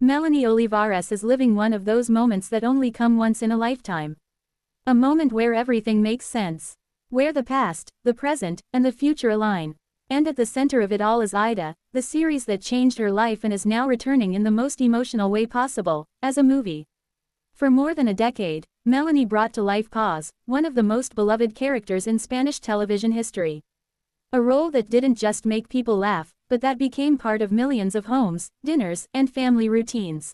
Melani Olivares is living one of those moments that only come once in a lifetime. A moment where everything makes sense. Where the past, the present, and the future align. And at the center of it all is Aida, the series that changed her life and is now returning in the most emotional way possible, as a movie. For more than a decade, Melani brought to life Paz, one of the most beloved characters in Spanish television history. A role that didn't just make people laugh, but that became part of millions of homes, dinners, and family routines.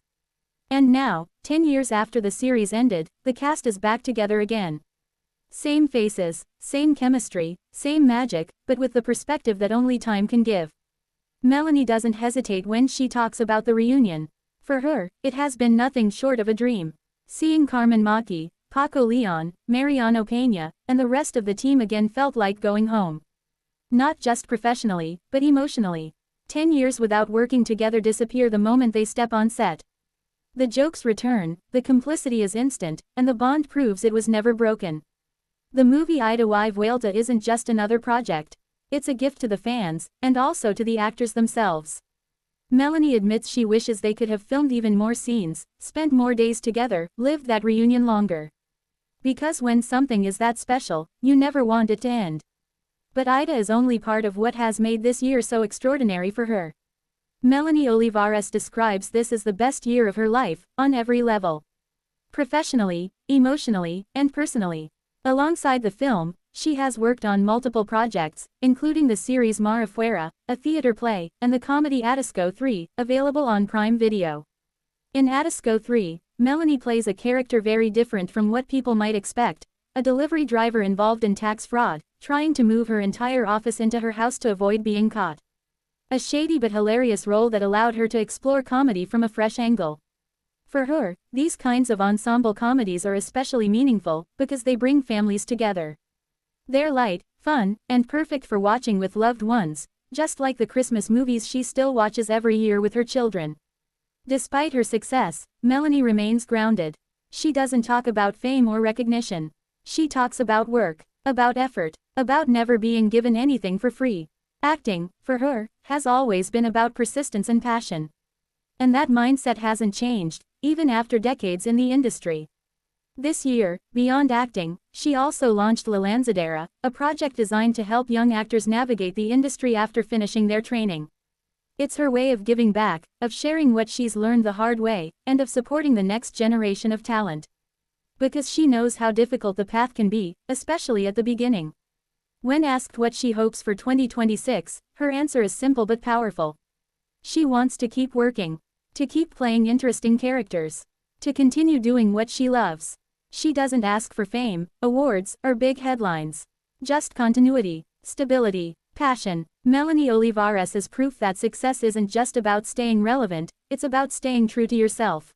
And now, 10 years after the series ended, the cast is back together again. Same faces, same chemistry, same magic, but with the perspective that only time can give. Melani doesn't hesitate when she talks about the reunion. For her, it has been nothing short of a dream. Seeing Carmen Maki, Paco Leon, Mariano Peña, and the rest of the team again felt like going home. Not just professionally, but emotionally. 10 years without working together disappear the moment they step on set. The jokes return, the complicity is instant, and the bond proves it was never broken. The movie Aida y Vuelta isn't just another project. It's a gift to the fans, and also to the actors themselves. Melani admits she wishes they could have filmed even more scenes, spent more days together, lived that reunion longer. Because when something is that special, you never want it to end. But Aida is only part of what has made this year so extraordinary for her. Melani Olivares describes this as the best year of her life, on every level. Professionally, emotionally, and personally. Alongside the film, she has worked on multiple projects, including the series Mar Afuera, a theater play, and the comedy Atasco 3, available on Prime Video. In Atasco 3, Melani plays a character very different from what people might expect, a delivery driver involved in tax fraud, trying to move her entire office into her house to avoid being caught. A shady but hilarious role that allowed her to explore comedy from a fresh angle. For her, these kinds of ensemble comedies are especially meaningful, because they bring families together. They're light, fun, and perfect for watching with loved ones, just like the Christmas movies she still watches every year with her children. Despite her success, Melani remains grounded. She doesn't talk about fame or recognition. She talks about work, about effort, about never being given anything for free. Acting, for her, has always been about persistence and passion. And that mindset hasn't changed, even after decades in the industry. This year, beyond acting, she also launched La Lanzadera, a project designed to help young actors navigate the industry after finishing their training. It's her way of giving back, of sharing what she's learned the hard way, and of supporting the next generation of talent. Because she knows how difficult the path can be, especially at the beginning. When asked what she hopes for 2026, her answer is simple but powerful. She wants to keep working. To keep playing interesting characters. To continue doing what she loves. She doesn't ask for fame, awards, or big headlines. Just continuity, stability, passion. Melani Olivares is proof that success isn't just about staying relevant, it's about staying true to yourself.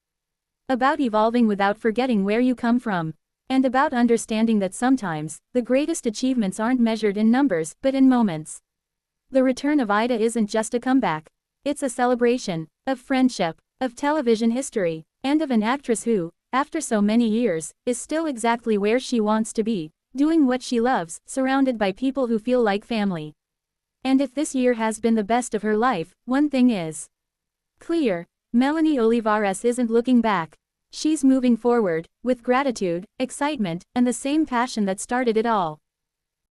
About evolving without forgetting where you come from. And about understanding that sometimes, the greatest achievements aren't measured in numbers, but in moments. The return of Aida isn't just a comeback. It's a celebration, of friendship, of television history, and of an actress who, after so many years, is still exactly where she wants to be, doing what she loves, surrounded by people who feel like family. And if this year has been the best of her life, one thing is clear: Melani Olivares isn't looking back. She's moving forward, with gratitude, excitement, and the same passion that started it all.